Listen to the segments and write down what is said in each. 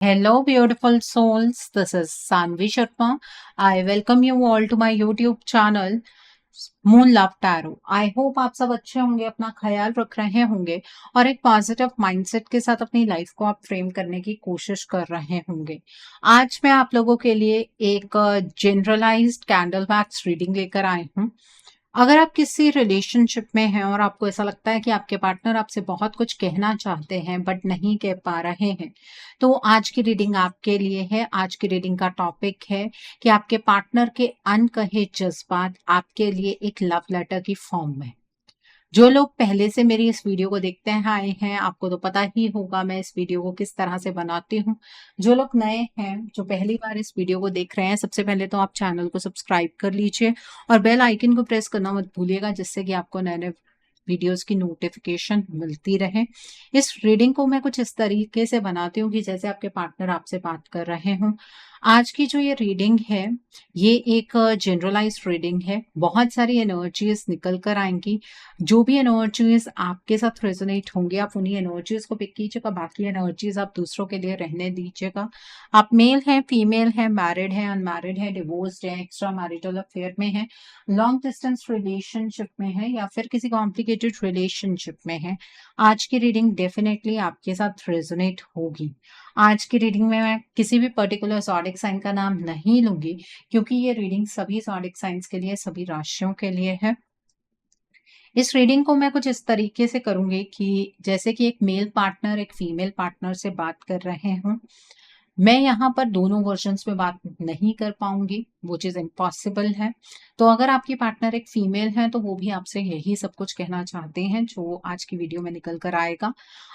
Hello, beautiful souls. This is Sanvi Sharma. I welcome you all to my YouTube channel Moon Love Tarot. I hope आप सब अच्छे होंगे, अपना ख्याल रख रहे होंगे और एक पॉजिटिव माइंडसेट के साथ अपनी लाइफ को आप फ्रेम करने की कोशिश कर रहे होंगे। आज मैं आप लोगों के लिए एक जनरलाइज्ड कैंडल मैक्स रीडिंग लेकर आई हूँ। अगर आप किसी रिलेशनशिप में हैं और आपको ऐसा लगता है कि आपके पार्टनर आपसे बहुत कुछ कहना चाहते हैं बट नहीं कह पा रहे हैं, तो आज की रीडिंग आपके लिए है। आज की रीडिंग का टॉपिक है कि आपके पार्टनर के अनकहे जज्बात आपके लिए एक लव लेटर की फॉर्म में। जो लोग पहले से मेरी इस वीडियो को देखते हैं आए हैं, आपको तो पता ही होगा मैं इस वीडियो को किस तरह से बनाती हूँ। जो लोग नए हैं, जो पहली बार इस वीडियो को देख रहे हैं, सबसे पहले तो आप चैनल को सब्सक्राइब कर लीजिए और बेल आइकन को प्रेस करना मत भूलिएगा, जिससे कि आपको नए नए वीडियोस की नोटिफिकेशन मिलती रहे। इस रीडिंग को मैं कुछ इस तरीके से बनाती हूँ कि जैसे आपके पार्टनर आपसे बात कर रहे हों। आज की जो ये रीडिंग है, ये एक जनरलाइज्ड रीडिंग है। बहुत सारी एनर्जीज निकल कर आएंगी। जो भी एनर्जीज आपके साथ रेजोनेट होंगे, आप उन्हीं एनर्जीज को पिक कीजिएगा, बाकी एनर्जीज आप दूसरों के लिए रहने दीजिएगा। आप मेल हैं, फीमेल हैं, मैरिड हैं, अनमैरिड हैं, डिवोर्स्ड हैं, एक्स्ट्रा मैरिटल अफेयर में हैं, लॉन्ग डिस्टेंस रिलेशनशिप में है या फिर किसी कॉम्प्लिकेटेड रिलेशनशिप में है, आज की रीडिंग डेफिनेटली आपके साथ रेजोनेट होगी। आज की रीडिंग में मैं किसी भी पर्टिकुलर ज़ोडिक साइन का नाम नहीं लूंगी, क्योंकि ये रीडिंग सभी ज़ोडिक साइंस के लिए, सभी राशियों के लिए है। इस रीडिंग को मैं कुछ इस तरीके से करूंगी कि जैसे कि एक मेल पार्टनर एक फीमेल पार्टनर से बात कर रहे हों। मैं यहाँ पर दोनों वर्जन्स में बात नहीं कर पाऊंगी, वो चीज़ इम्पॉसिबल है। तो अगर आपकी पार्टनर एक फीमेल है तो वो भी आपसे यही सब कुछ कहना चाहते हैं जो आज की वीडियो में निकल कर आएगा।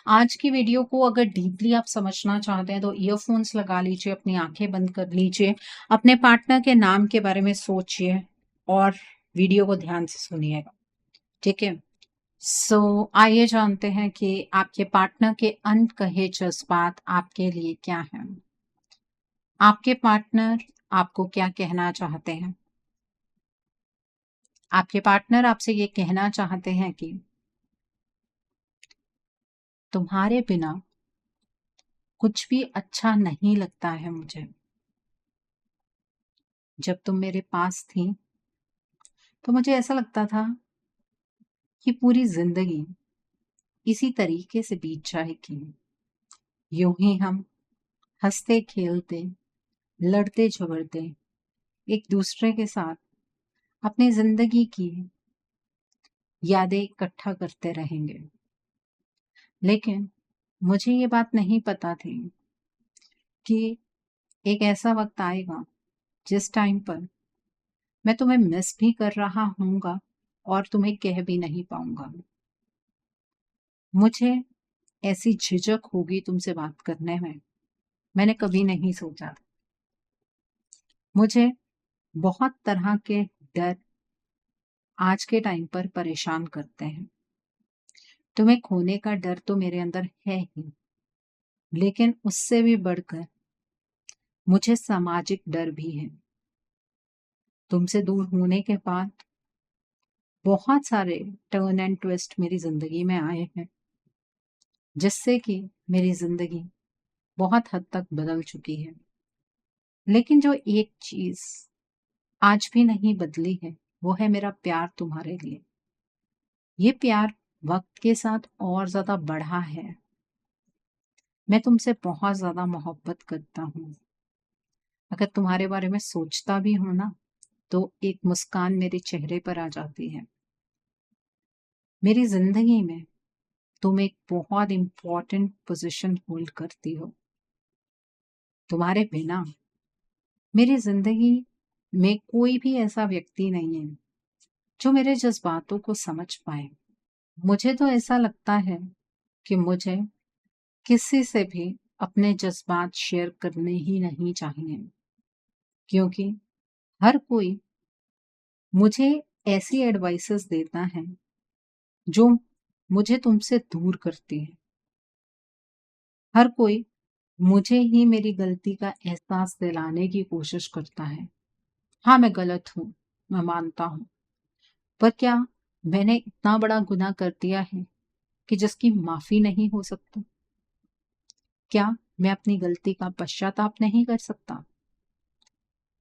आज की वीडियो को अगर डीपली आप समझना चाहते हैं तो ईयरफोन्स लगा लीजिए, अपनी आंखें बंद कर लीजिए, अपने पार्टनर के नाम के बारे में सोचिए और वीडियो को ध्यान से सुनिएगा। ठीक है। सो आइए जानते हैं कि आपके पार्टनर के अनकहे जज्बात आपके लिए क्या हैं। आपके पार्टनर आपको क्या कहना चाहते हैं? आपके पार्टनर आपसे ये कहना चाहते हैं कि तुम्हारे बिना कुछ भी अच्छा नहीं लगता है मुझे। जब तुम मेरे पास थी तो मुझे ऐसा लगता था कि पूरी जिंदगी इसी तरीके से बीत जाएगी। यूं ही हम हंसते खेलते, लड़ते झगड़ते, एक दूसरे के साथ अपनी जिंदगी की यादें इकट्ठा करते रहेंगे। लेकिन मुझे ये बात नहीं पता थी कि एक ऐसा वक्त आएगा जिस टाइम पर मैं तुम्हें मिस भी कर रहा हूँगा और तुम्हें कह भी नहीं पाऊंगा। मुझे ऐसी झिझक होगी तुमसे बात करने में, मैंने कभी नहीं सोचा था। मुझे बहुत तरह के डर आज के टाइम पर परेशान करते हैं। तुम्हें खोने का डर तो मेरे अंदर है ही, लेकिन उससे भी बढ़कर मुझे सामाजिक डर भी है। तुमसे दूर होने के बाद बहुत सारे टर्न एंड ट्विस्ट मेरी जिंदगी में आए हैं, जिससे कि मेरी जिंदगी बहुत हद तक बदल चुकी है। लेकिन जो एक चीज आज भी नहीं बदली है, वो है मेरा प्यार तुम्हारे लिए। ये प्यार वक्त के साथ और ज्यादा बढ़ा है। मैं तुमसे बहुत ज्यादा मोहब्बत करता हूँ। अगर तुम्हारे बारे में सोचता भी हूं ना, तो एक मुस्कान मेरे चेहरे पर आ जाती है। मेरी जिंदगी में तुम एक बहुत इंपॉर्टेंट पोजीशन होल्ड करती हो। तुम्हारे बिना मेरी जिंदगी में कोई भी ऐसा व्यक्ति नहीं है जो मेरे जज्बातों को समझ पाए। मुझे तो ऐसा लगता है कि मुझे किसी से भी अपने जज्बात शेयर करने ही नहीं चाहिए, क्योंकि हर कोई मुझे ऐसी एडवाइसेस देता है जो मुझे तुमसे दूर करती है। हर कोई मुझे ही मेरी गलती का एहसास दिलाने की कोशिश करता है। हाँ, मैं गलत हूँ, मैं मानता हूँ, पर क्या मैंने इतना बड़ा गुनाह कर दिया है कि जिसकी माफी नहीं हो सकती? क्या मैं अपनी गलती का पश्चाताप नहीं कर सकता।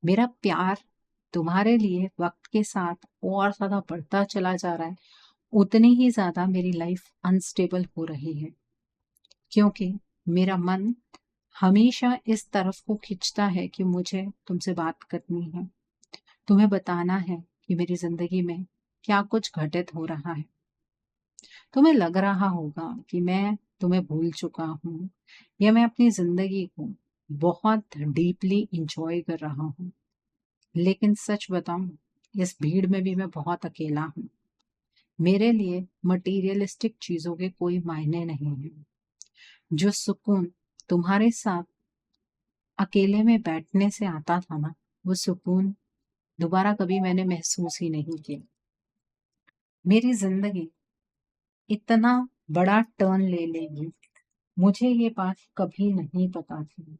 मेरा प्यार तुम्हारे लिए वक्त के साथ और ज्यादा बढ़ता चला जा रहा है, उतनी ही ज्यादा मेरी लाइफ अनस्टेबल हो रही है, क्योंकि मेरा मन हमेशा इस तरफ को खींचता है कि मुझे तुमसे बात करनी है, तुम्हें बताना है कि मेरी जिंदगी में क्या कुछ घटित हो रहा है। तुम्हें लग रहा होगा कि मैं तुम्हें भूल चुका हूँ या मैं अपनी जिंदगी को बहुत डीपली इंजॉय कर रहा हूँ, लेकिन सच बताऊं, इस भीड़ में भी मैं बहुत अकेला हूँ। मेरे लिए मटेरियलिस्टिक चीजों के कोई मायने नहीं है। जो सुकून तुम्हारे साथ अकेले में बैठने से आता था ना, वो सुकून दोबारा कभी मैंने महसूस ही नहीं किया। मेरी जिंदगी इतना बड़ा टर्न ले लेगी, मुझे ये बात कभी नहीं पता थी।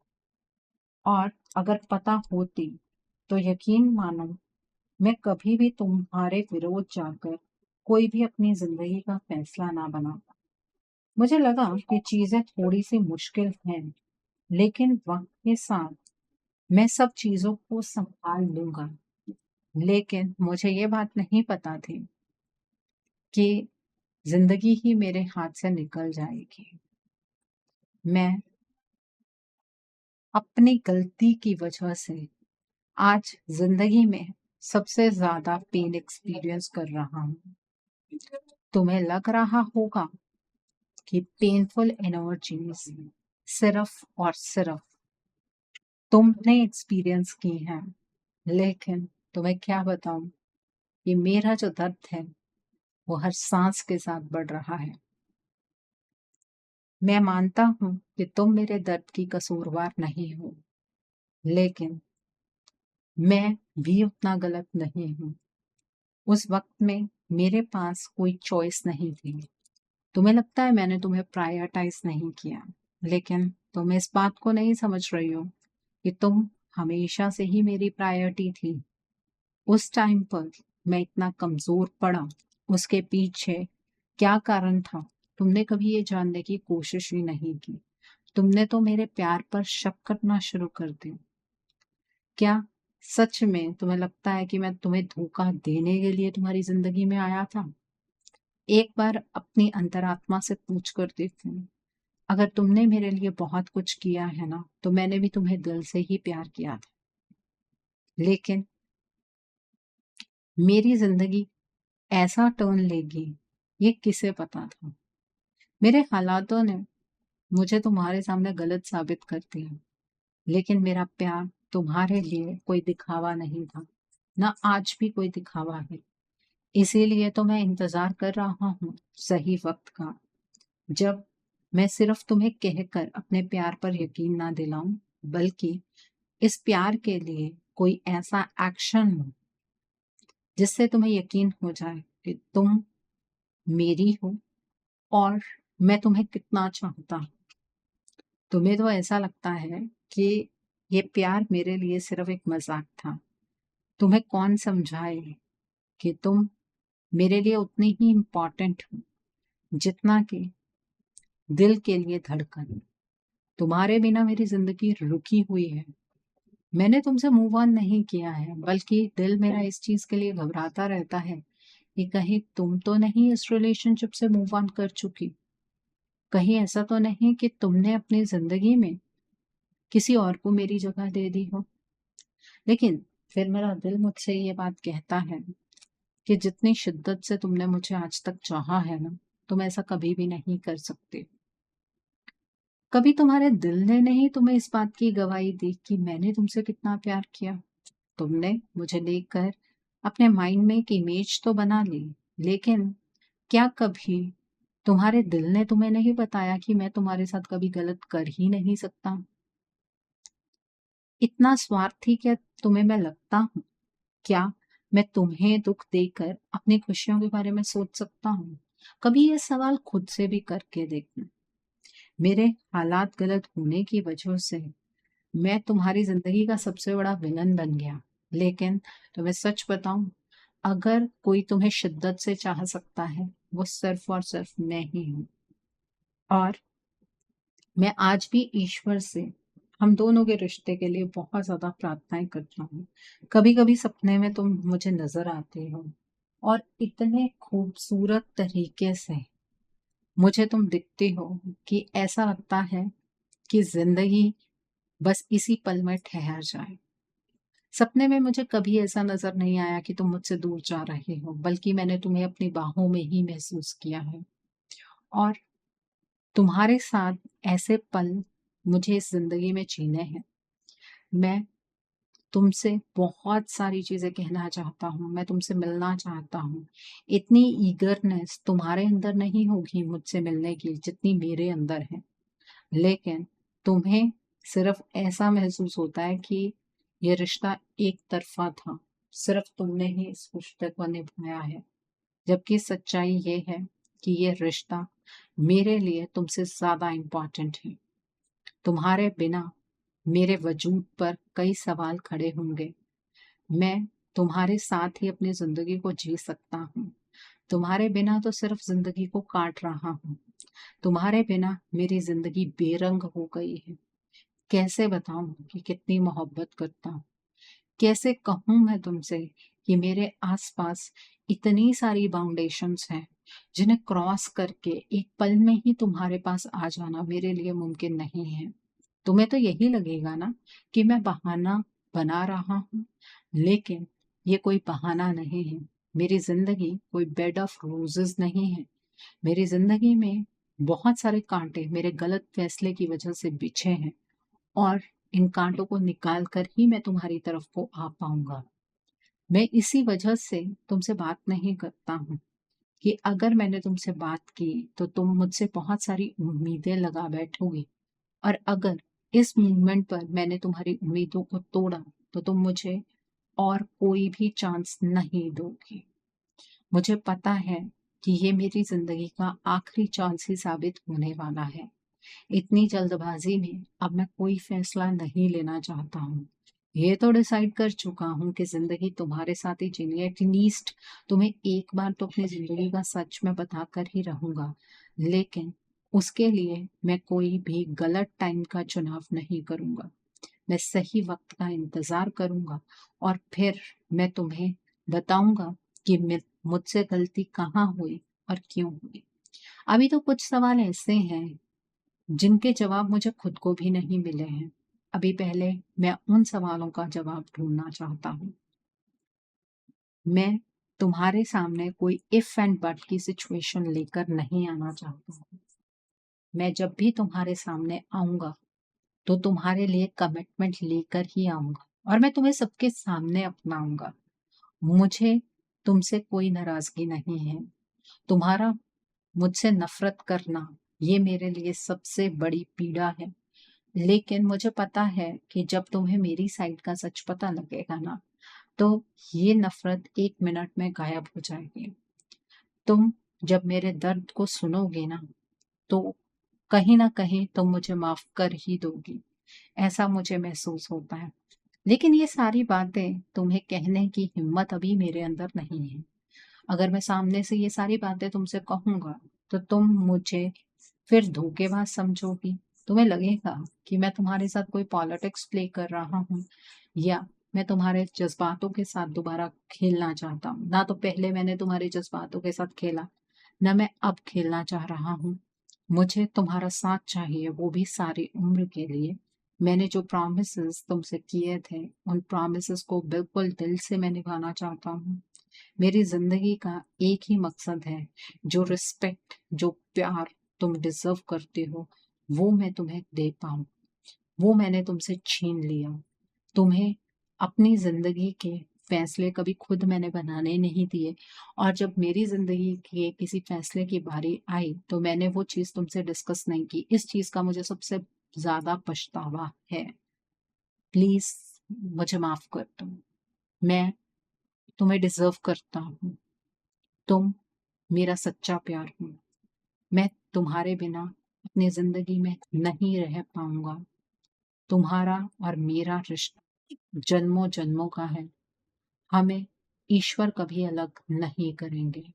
और अगर पता होती तो यकीन मानो मैं कभी भी तुम्हारे विरोध जाकर कोई भी अपनी जिंदगी का फैसला ना बनाता। मुझे लगा कि चीजें थोड़ी सी मुश्किल हैं, लेकिन वक्त के साथ मैं सब चीजों को संभाल लूंगा। लेकिन मुझे ये बात नहीं पता थी कि जिंदगी ही मेरे हाथ से निकल जाएगी। मैं अपनी गलती की वजह से आज जिंदगी में सबसे ज्यादा पेन एक्सपीरियंस कर रहा हूँ। तुम्हें लग रहा होगा कि पेनफुल एनर्जीज सिर्फ और सिर्फ तुमने एक्सपीरियंस की हैं, लेकिन तुम्हें क्या बताऊं कि मेरा जो दर्द है वो हर सांस के साथ बढ़ रहा है। मैं मानता हूं कि तुम मेरे दर्द की कसूरवार नहीं हो, लेकिन मैं भी उतना गलत नहीं हूं। उस वक्त में मेरे पास कोई चॉइस नहीं थी। तुम्हें लगता है मैंने तुम्हें प्रायोरिटाइज नहीं किया, लेकिन तुम इस बात को नहीं समझ रही हो कि तुम हमेशा से ही मेरी प्रायोरिटी थी। उस टाइम पर मैं इतना कमजोर पड़ा, उसके पीछे क्या कारण था, तुमने कभी ये जानने की कोशिश ही नहीं की। तुमने तो मेरे प्यार पर शक करना शुरू कर दिया। क्या सच में तुम्हें लगता है कि मैं तुम्हें धोखा देने के लिए तुम्हारी जिंदगी में आया था? एक बार अपनी अंतरात्मा से पूछ कर देखूं, अगर तुमने मेरे लिए बहुत कुछ किया है ना, तो मैंने भी तुम्हें दिल से ही प्यार किया था। लेकिन मेरी जिंदगी ऐसा टर्न लेगी, ये किसे पता था? मेरे हालातों ने मुझे तुम्हारे सामने गलत साबित कर दिया, लेकिन मेरा प्यार तुम्हारे लिए कोई दिखावा नहीं था, ना आज भी कोई दिखावा है। इसीलिए तो मैं इंतजार कर रहा हूँ सही वक्त का, जब मैं सिर्फ तुम्हें कहकर अपने प्यार पर यकीन ना दिलाऊं, बल्कि इस प्यार के लिए कोई ऐसा एक्शन हो जिससे तुम्हें यकीन हो जाए कि तुम मेरी हो और मैं तुम्हें कितना चाहता हूं। तुम्हें तो ऐसा लगता है कि ये प्यार मेरे लिए सिर्फ एक मजाक था। तुम्हें कौन समझाए कि तुम मेरे लिए उतनी ही इम्पोर्टेंट हो जितना कि दिल के लिए धड़कन। तुम्हारे बिना मेरी जिंदगी रुकी हुई है। मैंने तुमसे मूव ऑन नहीं किया है, बल्कि दिल मेरा इस चीज के लिए घबराता रहता है कि कहीं तुम तो नहीं इस रिलेशनशिप से मूव ऑन कर चुकी, कहीं ऐसा तो नहीं कि तुमने अपनी जिंदगी में किसी और को मेरी जगह दे दी हो। लेकिन फिर मेरा दिल मुझसे ये बात कहता है कि जितनी शिद्दत से तुमने मुझे आज तक चाहा है ना, तुम ऐसा कभी भी नहीं कर सकते। कभी तुम्हारे दिल ने नहीं तुम्हें इस बात की गवाही दी कि मैंने तुमसे कितना प्यार किया? तुमने मुझे देखकर अपने माइंड में एक इमेज तो बना ली, लेकिन क्या कभी तुम्हारे दिल ने तुम्हें नहीं बताया कि मैं तुम्हारे साथ कभी गलत कर ही नहीं सकता? इतना स्वार्थी क्या तुम्हें मैं लगता हूँ? क्या मैं तुम्हें दुख देकर अपनी खुशियों के बारे में सोच सकता हूँ? कभी ये सवाल खुद से भी करके देखना। मेरे हालात गलत होने की वजह से मैं तुम्हारी जिंदगी का सबसे बड़ा विलन बन गया, लेकिन तुम्हें सच बताऊं, अगर कोई तुम्हें शिद्दत से चाह सकता है, वो सिर्फ और सिर्फ मैं ही हूँ। और मैं आज भी ईश्वर से हम दोनों के रिश्ते के लिए बहुत ज़्यादा प्रार्थनाएँ करता हूँ। कभी-कभी सपने में तुम मुझे नज़र आते हो और इतने खूबसूरत तरीके से मुझे तुम दिखते हो कि ऐसा लगता है कि ज़िंदगी बस इसी पल में ठहर जाए। सपने में मुझे कभी ऐसा नज़र नहीं आया कि तुम मुझसे दूर जा रहे हो, बल्कि मैंने तुम्हें अपनी बाहों में ही महसूस किया है और तुम्हारे साथ ऐसे पल मुझे इस ज़िंदगी में जीने हैं। मैं तुमसे बहुत सारी चीज़ें कहना चाहता हूँ, मैं तुमसे मिलना चाहता हूँ। इतनी ईगरनेस तुम्हारे अंदर नहीं होगी मुझसे मिलने की जितनी मेरे अंदर है। लेकिन तुम्हें सिर्फ़ ऐसा महसूस होता है कि ये रिश्ता एक तरफ़ा था, सिर्फ़ तुमने ही इस रिश्ते को निभाया है। जबकि सच्चाई ये है कि ये रिश्ता मेरे लिए तुमसे ज़्यादा इम्पोर्टेंट है। तुम्हारे बिना मेरे वजूद पर कई सवाल खड़े होंगे। मैं तुम्हारे साथ ही अपनी ज़िंदगी को जी सकता हूँ। तुम्हारे बिना तो सिर्फ़ ज़िंदगी को काट रहा हूँ। तुम्हारे बिना मेरी ज़िंदगी बेरंग हो गई है। कैसे बताऊँ कि कितनी मोहब्बत करता हूँ? कैसे कहूँ मैं तुमसे कि मेरे आस-पास इतनी सारी बाउंडेशंस हैं, जिन्हें क्रॉस करके एक पल में ही तुम्हारे पास आ जाना मेरे लिए मुमकिन नहीं है। तुम्हें तो यही लगेगा ना कि मैं बहाना बना रहा हूँ, लेकिन ये कोई बहाना नहीं है। मेरी ज़िंदगी कोई बेड ऑफ रोज़ेज़ नहीं है। मेरी ज़िंदगी में बहुत सारे काँटे मेरे गलत फैसले की वजह से बिछे हैं और इन काँटों को निकाल कर ही मैं तुम्हारी तरफ को आ पाऊँगा। मैं इसी वजह से तुमसे बात नहीं करता हूँ कि अगर मैंने तुमसे बात की तो तुम मुझसे बहुत सारी उम्मीदें लगा बैठोगी और अगर इस मूवमेंट पर मैंने तुम्हारी उम्मीदों को तोड़ा तो तुम मुझे और कोई भी चांस नहीं दोगी। मुझे पता है कि ये मेरी ज़िंदगी का आखिरी चांस ही साबित होने वाला है। इतनी जल्दबाज़ी में अब मैं कोई फ़ैसला नहीं लेना चाहता हूँ। ये तो डिसाइड कर चुका हूँ कि ज़िंदगी तुम्हारे साथ ही जीनी है। एटलीस्ट तुम्हें एक बार तो अपनी ज़िंदगी का सच मैं बताकर ही रहूँगा। लेकिन उसके लिए मैं कोई भी गलत टाइम का चुनाव नहीं करूँगा। मैं सही वक़्त का इंतज़ार करूँगा और फिर मैं तुम्हें बताऊँगा कि मैं मुझसे गलती कहाँ हुई और क्यों हुई। अभी तो कुछ सवाल ऐसे हैं जिनके जवाब मुझे खुद को भी नहीं मिले हैं। अभी पहले मैं उन सवालों का जवाब ढूँढना चाहता हूँ। मैं तुम्हारे सामने कोई इफ एंड बट की सिचुएशन लेकर नहीं आना चाहता हूँ। मैं जब भी तुम्हारे सामने आऊँगा, तो तुम्हारे लिए कमिटमेंट लेकर ही आऊँगा और मैं तुम्हें सबके सामने अपनाऊँगा। मुझे तुमसे कोई नाराज़गी नहीं है। तुम्हारा मुझसे नफ़रत करना, ये मेरे लिए सबसे बड़ी पीड़ा है। लेकिन मुझे पता है कि जब तुम्हें मेरी साइड का सच पता लगेगा ना, तो ये नफ़रत 1 मिनट में गायब हो जाएगी। तुम जब मेरे दर्द को सुनोगे ना, तो कहीं न कहीं तुम मुझे माफ़ कर ही दोगी, ऐसा मुझे महसूस होता है। लेकिन ये सारी बातें तुम्हें कहने की हिम्मत अभी मेरे अंदर नहीं है। अगर मैं सामने से ये सारी बातें तुमसे कहूँगा, तो तुम मुझे फिर धोखेबाज समझोगी। तुम्हें लगेगा कि मैं तुम्हारे साथ कोई पॉलिटिक्स प्ले कर रहा हूँ या मैं तुम्हारे जज़्बातों के साथ दोबारा खेलना चाहता हूँ। ना तो पहले मैंने तुम्हारे जज़्बातों के साथ खेला, ना मैं अब खेलना चाह रहा हूँ। मुझे तुम्हारा साथ चाहिए, वो भी सारी उम्र के लिए। मैंने जो प्रॉमिसेस तुमसे किए थे, उन प्रॉमिसेस को बिल्कुल दिल से मैं निभाना चाहता हूँ। मेरी ज़िंदगी का एक ही मकसद है, जो रिस्पेक्ट, जो प्यार तुम डिज़र्व करते हो, वो मैं तुम्हें दे पाऊँ। वो मैंने तुमसे छीन लिया। तुम्हें अपनी ज़िंदगी के फ़ैसले कभी खुद मैंने बनाने नहीं दिए और जब मेरी ज़िंदगी के किसी फ़ैसले की बारी आई, तो मैंने वो चीज़ तुमसे डिस्कस नहीं की। इस चीज़ का मुझे सबसे ज़्यादा पछतावा है। प्लीज़ मुझे माफ़ कर दो। मैं तुम्हें डिज़र्व करता हूँ। तुम मेरा सच्चा प्यार हो। मैं तुम्हारे बिना अपनी ज़िंदगी में नहीं रह पाऊँगा। तुम्हारा और मेरा रिश्ता जन्मों-जन्मों का है। हमें ईश्वर कभी अलग नहीं करेंगे।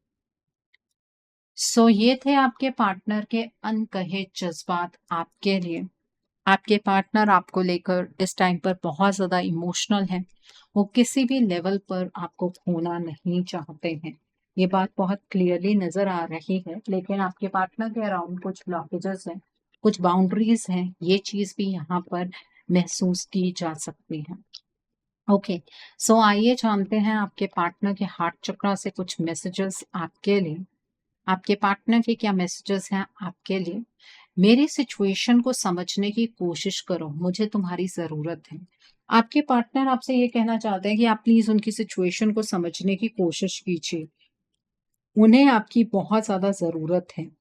ये थे आपके पार्टनर के अनकहे जज्बात आपके लिए। आपके पार्टनर आपको लेकर इस टाइम पर बहुत ज़्यादा इमोशनल हैं। वो किसी भी लेवल पर आपको खोना नहीं चाहते हैं। ये बात बहुत क्लियरली नज़र आ रही है, लेकिन आपके पार्टनर के अराउंड कुछ ब्लॉकेजेस हैं, कुछ बाउंड्रीज़ हैं, ये चीज़ भी यहाँ पर महसूस की जा सकती है। ओके, आइए जानते हैं आपके पार्टनर के हार्ट चक्रा से कुछ मैसेजेस आपके लिए। आपके पार्टनर के क्या मैसेजेस हैं आपके लिए? मेरी सिचुएशन को समझने की कोशिश करो, मुझे तुम्हारी ज़रूरत है। आपके पार्टनर आपसे ये कहना चाहते हैं कि आप प्लीज़ उनकी सिचुएशन को समझने की कोशिश कीजिए। उन्हें आपकी बहुत ज़्यादा ज़रूरत है।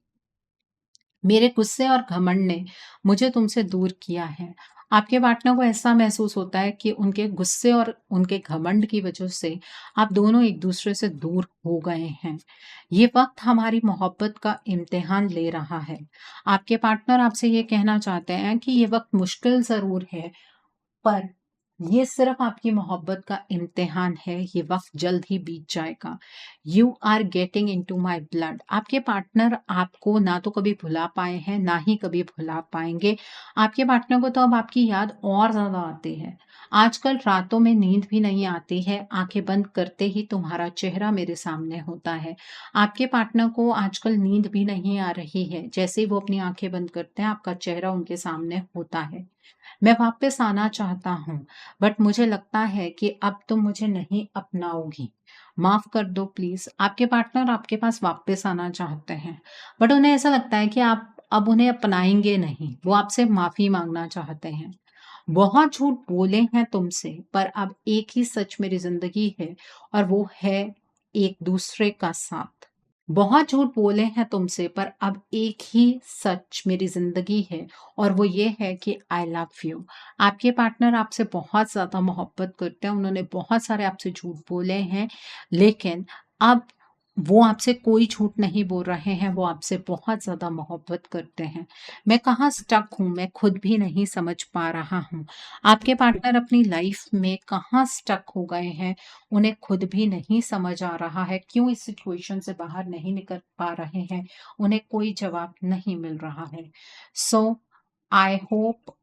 मेरे गुस्से और घमंड ने मुझे तुमसे दूर किया है। आपके पार्टनर को ऐसा महसूस होता है कि उनके गुस्से और उनके घमंड की वजह से आप दोनों एक-दूसरे से दूर हो गए हैं। ये वक़्त हमारी मोहब्बत का इम्तिहान ले रहा है। आपके पार्टनर आपसे ये कहना चाहते हैं कि ये वक़्त मुश्किल ज़रूर है, पर ये सिर्फ आपकी मोहब्बत का इम्तिहान है, ये वक़्त जल्द ही बीत जाएगा। You are getting into my blood. आपके पार्टनर आपको ना तो कभी भुला पाए हैं, ना ही कभी भुला पाएँगे। आपके पार्टनर को तो अब आपकी याद और ज़्यादा आती है। आजकल रातों में नींद भी नहीं आती है, आँखें बंद करते ही तुम्हारा चेहरा मेरे सामने होता है। आपके पार्टनर को आजकल नींद भी नहीं आ रही है, जैसे ही वो अपनी आँखें बंद करते हैं, आपका चेहरा उनके सामने होता है। मैं वापस आना चाहता हूँ, बट मुझे लगता है कि अब तुम मुझे नहीं अपनाओगी। माफ़ कर दो प्लीज़। आपके पार्टनर आपके पास वापस आना चाहते हैं, बट उन्हें ऐसा लगता है कि आप अब उन्हें अपनाएँगे नहीं। वो आपसे माफ़ी माँगना चाहते हैं। बहुत झूठ बोले हैं तुमसे, पर अब एक ही सच मेरी ज़िंदगी है और वो है एक-दूसरे का साथ। बहुत झूठ बोले हैं तुमसे, पर अब एक ही सच मेरी ज़िंदगी है और वो ये है कि आई लव यू। आपके पार्टनर आपसे बहुत ज़्यादा मोहब्बत करते हैं, उन्होंने बहुत सारे आपसे झूठ बोले हैं, लेकिन अब वो आपसे कोई झूठ नहीं बोल रहे हैं, वो आपसे बहुत ज़्यादा मोहब्बत करते हैं। मैं कहाँ स्टक हूँ, मैं खुद भी नहीं समझ पा रहा हूँ। आपके पार्टनर अपनी लाइफ़ में कहाँ स्टक हो गए हैं, उन्हें खुद भी नहीं समझ आ रहा है, क्यों इस सिचुएशन से बाहर नहीं निकल पा रहे हैं, उन्हें कोई जवाब नहीं मिल रहा है। सो आई होप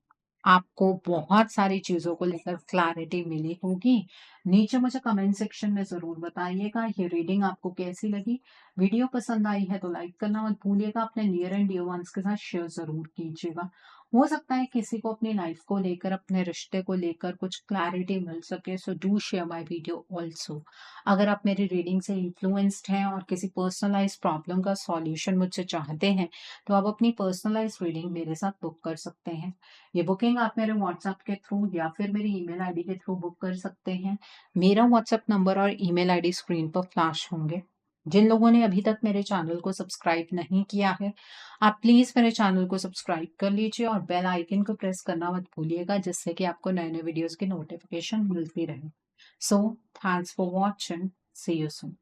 आपको बहुत सारी चीज़ों को लेकर क्लैरिटी मिली होगी। नीचे मुझे कमेंट सेक्शन में ज़रूर बताइएगा ये रीडिंग आपको कैसी लगी। वीडियो पसंद आई है तो लाइक करना मत भूलिएगा, अपने नियर एंड डियर वंस के साथ शेयर ज़रूर कीजिएगा। हो सकता है किसी को अपनी लाइफ को लेकर, अपने रिश्ते को लेकर कुछ क्लैरिटी मिल सके, so do share my video also. अगर आप मेरी रीडिंग से इन्फ्लुएंस्ड हैं और किसी पर्सनलाइज्ड प्रॉब्लम का सॉल्यूशन मुझसे चाहते हैं, तो आप अपनी पर्सनलाइज्ड रीडिंग मेरे साथ बुक कर सकते हैं। ये बुकिंग आप मेरे व्हाट्सएप के थ्रू या फिर मेरी ईमेल आईडी के थ्रू बुक कर सकते हैं। मेरा व्हाट्सएप नंबर और ईमेल आईडी स्क्रीन पर फ्लैश होंगे। जिन लोगों ने अभी तक मेरे चैनल को सब्सक्राइब नहीं किया है, आप प्लीज़ मेरे चैनल को सब्सक्राइब कर लीजिए और बेल आइकन को प्रेस करना मत भूलिएगा, जिससे कि आपको नए-नए वीडियोज़ की नोटिफ़िकेशन मिलती रहे। So thanks for watching. See you soon.